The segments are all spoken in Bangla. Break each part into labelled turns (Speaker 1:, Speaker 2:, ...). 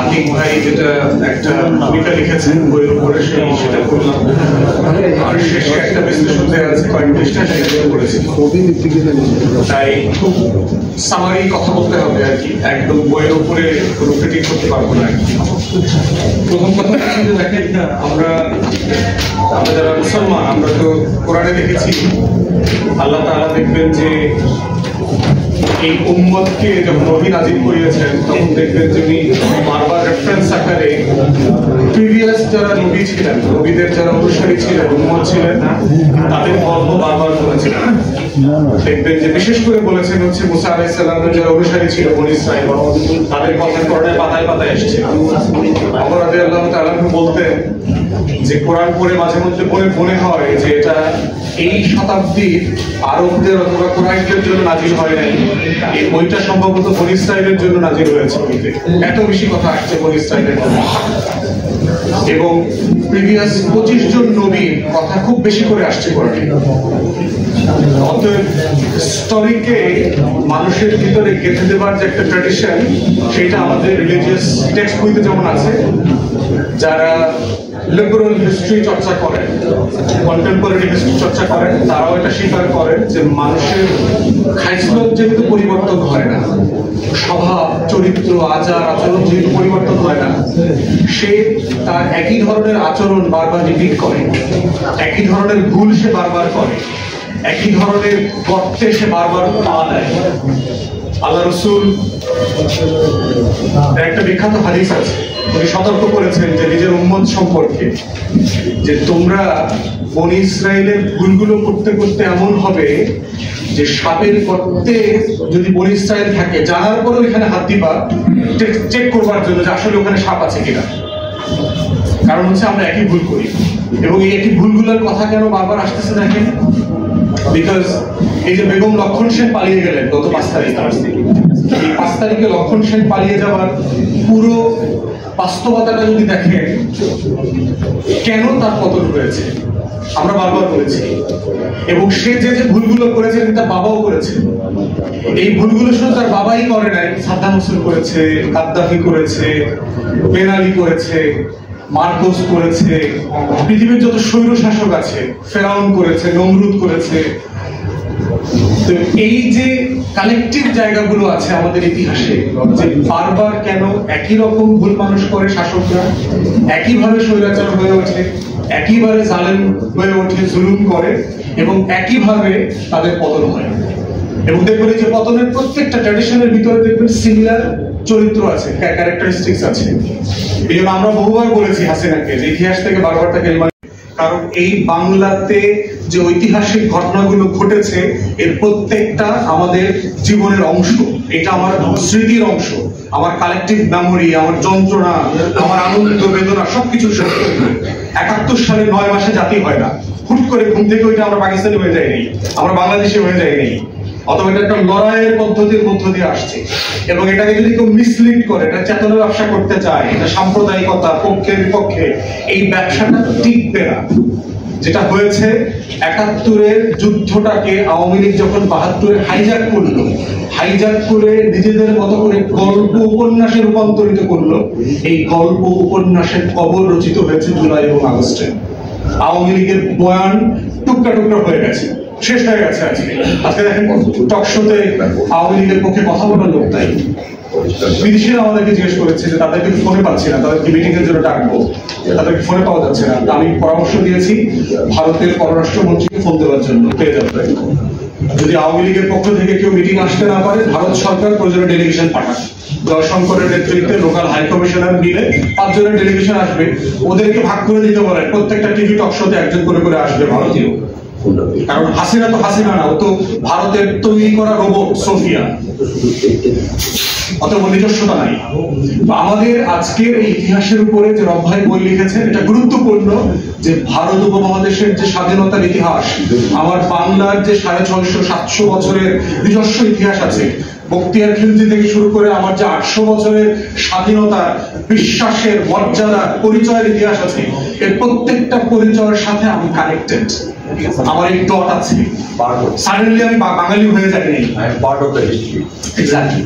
Speaker 1: আতিক ভাই যেটা একটা কবিতা লিখেছেন বইয়ের উপরে সেটা করলাম, আর শেষে একটা বিশ্লেষণ দেওয়া আছে কয়েক পৃষ্ঠা সেটা করেছি। তাই খুব সামারি কথা বলতে হবে আর কি, একদম বইয়ের উপরে কোনো ক্রিটিক করতে পারবো না আর কি। প্রথম কথা হচ্ছে যে দেখেন, আমরা যারা মুসলমান আমরা তো কোরআনে দেখেছি আল্লাহ তাআলা দেখবেন যে এই উম্মতকে যখন নবী নাজিল করিয়েছেন তখন দেখবেন যে উনি বারবার রেফারেন্স আকারে প্রিভিয়াস যারা নবী ছিলেন, নবীদের যারা অনুসারী ছিলেন, উম্মত ছিলেন, তাদের গল্প বারবার বলেছিলেন। দেখবেন যে বিশেষ করে বলেছেন হচ্ছে মুসা আলাইহিস সালামের যারা অনুসারী ছিল বনী ইসরাঈল, তাদের কথা কোরআনের পাতায় পাতায় এসেছে। ওমর রাদিয়াল্লাহু তাআলা বলতেন যে কোরআন পড়ে মাঝে মধ্যে মনে হয় যে এটা এই শতাব্দীর আরবদের অথবা কুরাইশদের জন্য নাজিল হয় নাই, এই বইটা সম্ভবত বনী ইসরাঈলের জন্য নাজিল হয়েছে। এত বেশি কথা আসছে বনী ইসরাঈলের জন্য, এবং প্রিভিয়াস 25 জন নবীর কথা খুব বেশি করে আসছে কোরআনে। অতএব স্টোরিকে মানুষের ভিতরে গেঁথে দেবার যে একটা ট্র্যাডিশন, সেটা আমাদের রিলিজিয়াস টেক্সট বইতে যেমন আছে, যারা লিবারেল হিস্ট্রি চর্চা করেন, কন্টেম্পোরারি হিস্ট্রি চর্চা করেন, তারাও এটা স্বীকার করেন যে মানুষের খাইসলত যেহেতু পরিবর্তন হয় না, স্বভাব চরিত্র আচার আচরণ যেহেতু পরিবর্তন হয় না, সে তার একই ধরনের আচরণ বারবার রিপিট করে, একই ধরনের ভুল সে বারবার করে, একই ধরনের গর্তে সে বারবার পা দেয়। আল্লাহ রাসূল একটা বিখ্যাত হাদিস আছে, উনি সতর্ক করেছেন যে নিজের উম্মত সম্পর্কে, যে তোমরা বনী ইসরাঈলের ভুলগুলো করতে করতে এমন হবে যে সাপের গর্তে যদি বনী ইসরাঈল থাকে, জানার পরেও এখানে হাত দিবা চেক করবার জন্য যে আসলে ওখানে সাপ আছে কিনা। কারণ হচ্ছে আমরা একই ভুল করি, এবং এই একই ভুলগুলোর কথা কেন বারবার আসতেছে দেখেন, বিকজ এই যে বেগম লক্ষণ সেন পালিয়ে গেলেন গত 5 তারিখ, এই 5 তারিখে লক্ষণ সেন পালিয়ে যাওয়ার পুরো বাস্তবতাটা যদি দেখেন, কেন তার পতন হয়েছে আমরা বারবার বলেছি, এবং সে যে ভুলগুলো করেছে তার বাবাও করেছে। এই ভুলগুলো শুধু তার বাবাই করে নাই, সাদ্দাম হোসেন করেছে, গাদ্দাফি করেছে, বেন আলী করেছে, মার্কোস করেছে, পৃথিবীর যত স্বৈর শাসক আছে, ফেরাউন করেছে, নমরুদ করেছে। তো এই যে কালেকটিভ জায়গাগুলো আছে আমাদের ইতিহাসে, যে বারবার কেন একই রকম ভুল মানুষ করে শাসকরা, একইভাবে স্বৈরাচার হয়ে ওঠে, একইভাবে জালেম হয়ে ওঠে, জুলুম করে, এবং একইভাবে তাদের পতন হয়। এবং দেখবেন যে পতনের প্রত্যেকটা ট্র্যাডিশনের ভিতরে দেখবেন সিমিলার চরিত্র আছে, ক্যারেক্টারিস্টিক্স আছে। এই জন্য আমরা বহুবার বলেছি হাসিনাকে যে ইতিহাস থেকে বারবার তাকে, কারণ এই বাংলাতে যে ঐতিহাসিক ঘটনাগুলো ঘটেছে এর প্রত্যেকটা আমাদের জীবনের অংশ, এটা আমার স্মৃতির অংশ, আমার কালেকটিভ মেমোরি, আমার যন্ত্রণা, আমার আনন্দ বেদনা সবকিছু। 71 সালে 9 মাসে জাতি হয় না, হুট করে ঘুম থেকে ওইটা আমরা পাকিস্তানি হয়ে যায়নি, আমরা বাংলাদেশি হয়ে যায়নি, অথবা এটা একটা লড়াইয়ের পদ্ধতির মধ্য দিয়ে আসছে। এবং এটাকে যদি কেউ মিসলিড করে, এটা চেতনা ব্যবসা করতে চায়, এটা সাম্প্রদায়িকতা পক্ষের বিপক্ষে, এই ব্যবসাটা টিকবে না। যেটা হয়েছে 71-এর যুদ্ধটাকে আওয়ামী লীগ যখন 72-এ হাইজ্যাক করলো, হাইজ্যাক করে নিজেদের মতো করে গল্প উপন্যাসে রূপান্তরিত করলো, এই গল্প উপন্যাসের কবর রচিত হয়েছে জুলাই এবং আগস্টে। আওয়ামী লীগের বয়ান টুকরা টুকরা হয়ে গেছে, শেষ হয়ে গেছে। আজকে দেখেন টকশোতে আওয়ামী লীগের পক্ষে কথা বলার লোক তাই, বিদেশিরা আমাদেরকে জিজ্ঞেস করেছে যে তাদেরকে ফোনে পাচ্ছি না, তাদেরকে মিটিং এর জন্য ডাকবো, তাদেরকে ফোনে পাওয়া যাচ্ছে না। আমি পরামর্শ দিয়েছি ভারতের পররাষ্ট্রমন্ত্রীকে ফোন দেওয়ার জন্য, পেয়ে যাবে। যদি আওয়ামী লীগের পক্ষ থেকে কেউ মিটিং আসতে না পারে, ভারত সরকার প্রয়োজনে ডেলিগেশন পাঠায়, জয়শঙ্করের নেতৃত্বে লোকাল হাই কমিশনার মিলে 5 জনের ডেলিগেশন আসবে, ওদেরকে ভাগ করে দিতে বলেন, প্রত্যেকটা টিভি টক শোতে একজন করে করে আসবে ভারতীয়। কারণ হাসিনা তো হাসিনা না, ও তো ভারতের তৈরি করা রোবট সোফিয়া, অত নিজস্বতা নাই। আমাদের আজকের এই ইতিহাসের উপরে যে রব ভাই বই লিখেছেন, এটা গুরুত্বপূর্ণ যে ভারত উপমহাদেশের যে স্বাধীনতার ইতিহাস, আমার বাংলার যে 650-700 বছরের নিজস্ব ইতিহাস আছে, বখতিয়ার খিলজি থেকে শুরু করে আমার যে 800 বছরের স্বাধীনতার বিশ্বাসের মর্যাদা পরিচয়ের ইতিহাস আছে, এর প্রত্যেকটা পরিচয়ের সাথে আমি কানেক্টেড। আমার এই ডট আছে, সাডেনলি আমি বাঙালি হয়ে যাইনি, part of the history. Exactly.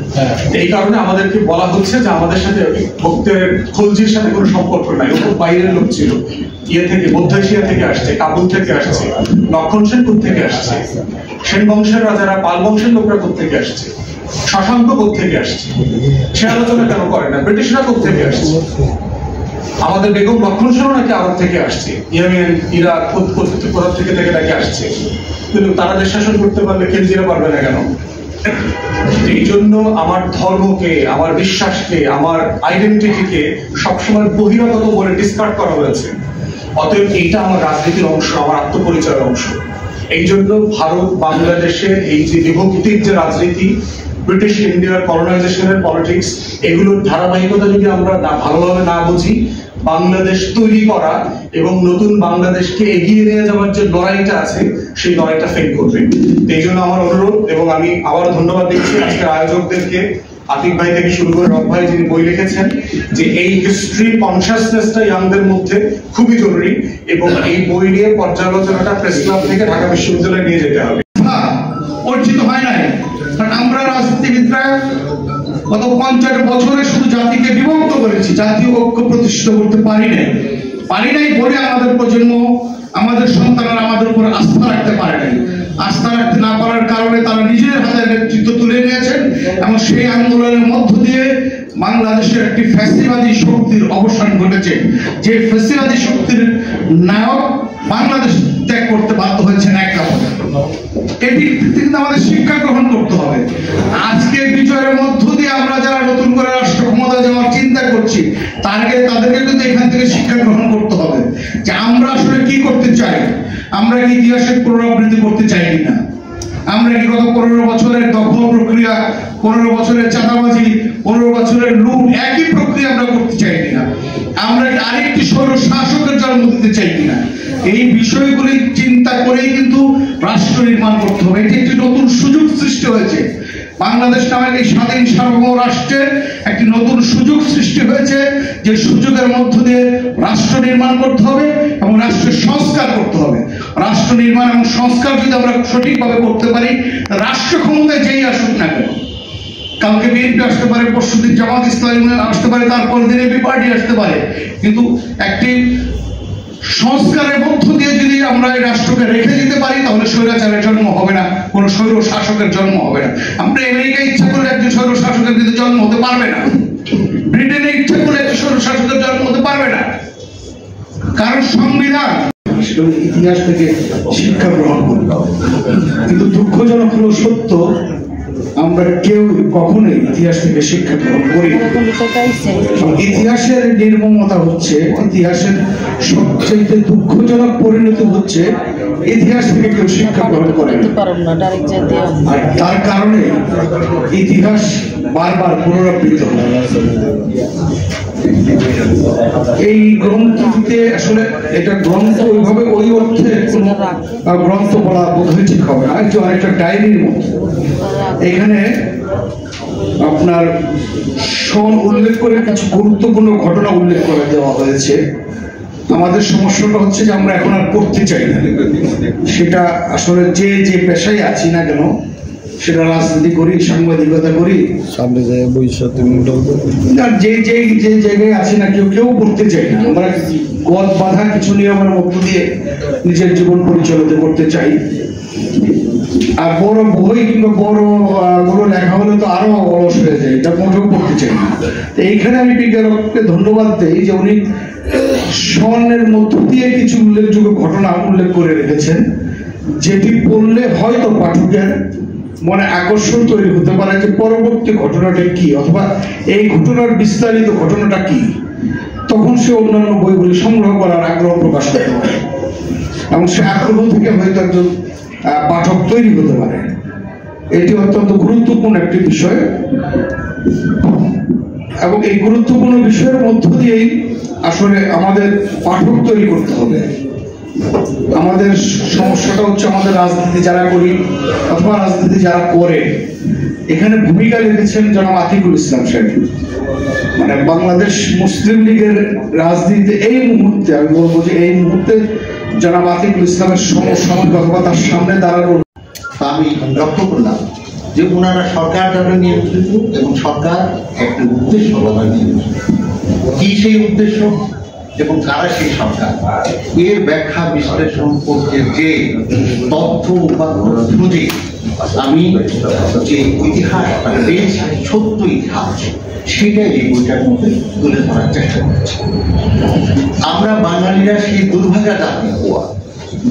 Speaker 1: এই কারণে আমাদেরকে বলা হচ্ছে যে আমাদের সাথে ভক্তের খলজির সাথে কোনো সম্পর্ক নাই, ও বাইরের লোক ছিল, ইয়ে থেকে মধ্য এশিয়া থেকে আসছে, কাবুল থেকে আসছে, লক্ষণ সেন থেকে আসছে, সেন বংশের রাজারা, পাল বংশের লোকরা থেকে আসছে, শশাঙ্ক থেকে আসছে, সে আলোচনা কেন করে না? ব্রিটিশরা থেকে আসছে, আমাদের বেগম লক্ষণ সেনও নাকি আরব থেকে আসছে, ইয়েমেন, ইরাক, কোথা থেকে নাকি আসছে, কিন্তু তারা দেশ শাসন করতে পারলে খেলজিরা পারবে না কেন? এই জন্য আমার ধর্মকে, আমার বিশ্বাসকে, আমার আইডেন্টিটিকে সবসময় বহিরাগত বলে ডিসকার্ড করা হয়েছে। অতএব এইটা আমার রাজনীতির অংশ, আমার আত্মপরিচয়ের অংশ। এই জন্য ভারত বাংলাদেশের এই যে বিভক্তির যে রাজনীতি, ব্রিটিশ ইন্ডিয়ার কলোনাইজেশনের পলিটিক্স, এগুলোর ধারাবাহিকতা যদি আমরা ভালোভাবে না বুঝি, বাংলাদেশ তৈরি করা এবং নতুন বাংলাদেশকে এগিয়ে নিয়ে যাওয়ার যে লড়াইটা আছে, সেই লড়াইটা ফেল করবে। এই জন্য আমার অনুরোধ, এবং আমি আবার ধন্যবাদ দিচ্ছি আজকের আয়োজকদেরকে, আতিক ভাই থেকে শুরু করে রব ভাই যিনি বই লিখেছেন, যে এই হিস্ট্রি কনসিয়াসনেসটা ইয়াংদের মধ্যে খুবই জরুরি, এবং এই বই নিয়ে পর্যালোচনাটা প্রেস ক্লাব থেকে ঢাকা বিশ্ববিদ্যালয়ে নিয়ে যেতে হবে।
Speaker 2: অর্জিত হয় নাই, কারণ আমরা রাজনীতিবিদরা গত 50 বছরে শুধু জাতিকে বিভক্ত করেছি, জাতীয় ঐক্য প্রতিষ্ঠা করতে পারি নাই বলে আমাদের প্রজন্ম, আমাদের সন্তানরা আমাদের উপর আস্থা রাখতে পারে নাই। আস্থা রাখতে না পারার কারণে তারা নিজেদের হাতে নেতৃত্ব তুলে নিয়েছেন, এবং সেই আন্দোলনের মধ্য দিয়ে বাংলাদেশের একটি ফ্যাসিবাদী শক্তির অবসান ঘটেছে। যে ফ্যাসিবাদী শক্তির নায়ক বাংলাদেশ ত্যাগ করতে বাধ্য হয়েছেন এক কাপড়ে। এটি কিন্তু আমাদের শিক্ষা গ্রহণ করতে হবে। আজকে বিজয়ের মধ্য দিয়ে আমরা যারা নতুন করে রাষ্ট্র ক্ষমতা যাওয়ার চিন্তা করছি, তাদেরকে কিন্তু এখান থেকে শিক্ষা গ্রহণ করতে হবে যে আমরা আসলে কি করতে চাই। আমরা কি ইতিহাসের পুনরাবৃত্তি করতে চাই কিনা? আমরা কি গত 15 বছরের দখল প্রক্রিয়া, 15 বছরের চাঁদাবাজি, 15 বছরের লুট, একই প্রক্রিয়া আমরা করতে চাই কিনা? আমরা আরেকটি স্বৈর শাসকের জন্ম দিতে চাই কিনা? এই বিষয়গুলি চিন্তা করেই কিন্তু রাষ্ট্র নির্মাণ করতে হবে। এটি একটি নতুন সুযোগ সৃষ্টি হয়েছে। বাংলাদেশ নামের এই স্বাধীন সার্বভৌম রাষ্ট্রের একটি নতুন সুযোগ সৃষ্টি হয়েছে, যে সুযোগের মধ্য দিয়ে রাষ্ট্র নির্মাণ করতে হবে এবং রাষ্ট্রের সংস্কার করতে হবে। রাষ্ট্র নির্মাণ এবং সংস্কার যদি আমরা সঠিকভাবে করতে পারি, রাষ্ট্র ক্ষমতায় যেই আসুক না কেন, কালকে বিএনপি আসতে পারে, পরশুদিন জামাত ইসলামী আসতে পারে, তারপর দিন এবি পার্টি আসতে পারে, কিন্তু একটি সংস্কারের মধ্য দিয়ে যদি আমরা এই রাষ্ট্রকে রেখে দিতে পারি, তাহলে স্বৈরাচারের জন্ম হবে না, কোন স্বৈর শাসকের জন্ম হবে না। আমরা আমেরিকা ইচ্ছা করলে একজন স্বৈর শাসকের কিন্তু জন্ম হতে পারবে না, ব্রিটেনে ইচ্ছা করলে একজন স্বৈর শাসকের জন্ম হতে পারবে না, কারণ সংবিধান ইতিহাস থেকে শিক্ষা গ্রহণ করতে হবে। কিন্তু দুঃখজনক হলো সত্য, আমরা কেউ কখনোই ইতিহাস থেকে শিক্ষা গ্রহণ করি। ইতিহাসের নির্মমতা হচ্ছে, ইতিহাসের সবচেয়ে দুঃখজনক পরিণতি হচ্ছে ইতিহাস থেকে কেউ শিক্ষা গ্রহণ করে না। আর তার কারণে ইতিহাস বারবার পুনরাবৃত্ত হয়। এই গ্রন্থটিতে আসলে এটা গ্রন্থ ওইভাবে ওই অর্থে কোনো গ্রন্থ বলা বোধহয় ঠিক হবে না, আরেকটা ডায়েরির মতো। এখানে আপনার সন উল্লেখ করে কিছু গুরুত্বপূর্ণ ঘটনা উল্লেখ করে দেওয়া হয়েছে। আমাদের সমস্যাটা হচ্ছে যে আমরা এখন আর পড়তে চাই না। সেটা আসলে যে পেশায় আছি না কেন, সেটা রাজনীতি করি, সাংবাদিকতা করি, সামনে যায় যে জায়গায় আছি না, কেউ পড়তে চাই না। আমরা গদ বাঁধা কিছু নিয়মের মধ্য দিয়ে নিজের জীবন পরিচালিত করতে চাই। আর বড় বই কিংবা বড় লেখা হলে তো আরো অলস হয়ে যায়, এটা মোটেও পড়তে চাই না। এইখানে আমি বিজ্ঞানকে ধন্যবাদ দেই যে উনি স্বর্ণের মধ্য দিয়ে কিছু উল্লেখযোগ্য ঘটনা উল্লেখ করে রেখেছেন, যেটি পড়লে হয়তো পাঠকের মনে আকর্ষণ তৈরি হতে পারে যে পরবর্তী ঘটনাটা কি, অথবা এই ঘটনার বিস্তারিত ঘটনাটা কি। তখন সে অন্যান্য বইগুলি সংগ্রহ করার আগ্রহ প্রকাশ করতে পারে, এবং সে আগ্রহ থেকে হয়তো একজন পাঠক তৈরি হতে পারে। এটি অত্যন্ত গুরুত্বপূর্ণ একটি বিষয়, এবং এই গুরুত্বপূর্ণ বিষয়ের মধ্য দিয়েই আসলে আমাদের পাঠক তৈরি করতে হবে। আমাদের সমস্যাটা হচ্ছে আমাদের রাজনীতি যারা করি অথবা রাজনীতি যারা করে, এখানে ভূমিকা রেখেছেন জনাব আতিকুল ইসলাম সাহেব। মানে বাংলাদেশ মুসলিম লীগের রাজনীতিতে এই মুহূর্তে আমি বলবো যে এই মুহূর্তে জনাব আতিকুল ইসলামের সমসাময়িকতার সামনে দাঁড়ানোর
Speaker 3: আমি লক্ষ্য করলাম যে ওনারা সরকার দ্বারা নিয়ন্ত্রিত এবং সরকার একটা উদ্দেশ্য দ্বারা নিয়ন্ত্রিত। কি সেই উদ্দেশ্য এবং কারা সেই সরকার, এর ব্যাখ্যা বিশ্লেষণ করতে যে তথ্য উপাত্ত খুঁজে আমি যে ইতিহাস পেয়েছি, সত্য ইতিহাস, সেটাই এই বইটার মধ্যে তুলে ধরার চেষ্টা করছি। আমরা বাঙালিরা সেই দুর্ভাগা জাতি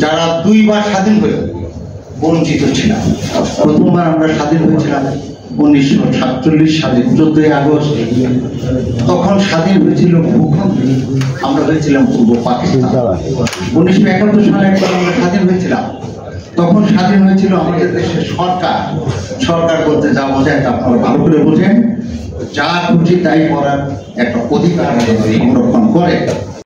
Speaker 3: যারা 2 বার স্বাধীন হয়ে বঞ্চিত ছিলাম। প্রথমবার আমরা স্বাধীন হয়েছিলাম 1947 সালে 14 আগস্ট। তখন স্বাধীন হয়েছিল ভূখণ্ড, আমরা হয়েছিলাম পূর্ব পাকিস্তান। 1971 সালে একবার আমরা স্বাধীন হয়েছিলাম, তখন স্বাধীন হয়েছিল আমাদের দেশের সরকার। সরকার বলতে যা বোঝায় তা আপনারা ভালো করে বোঝেন, যা খুশি তাই করার একটা অধিকার সংরক্ষণ করে।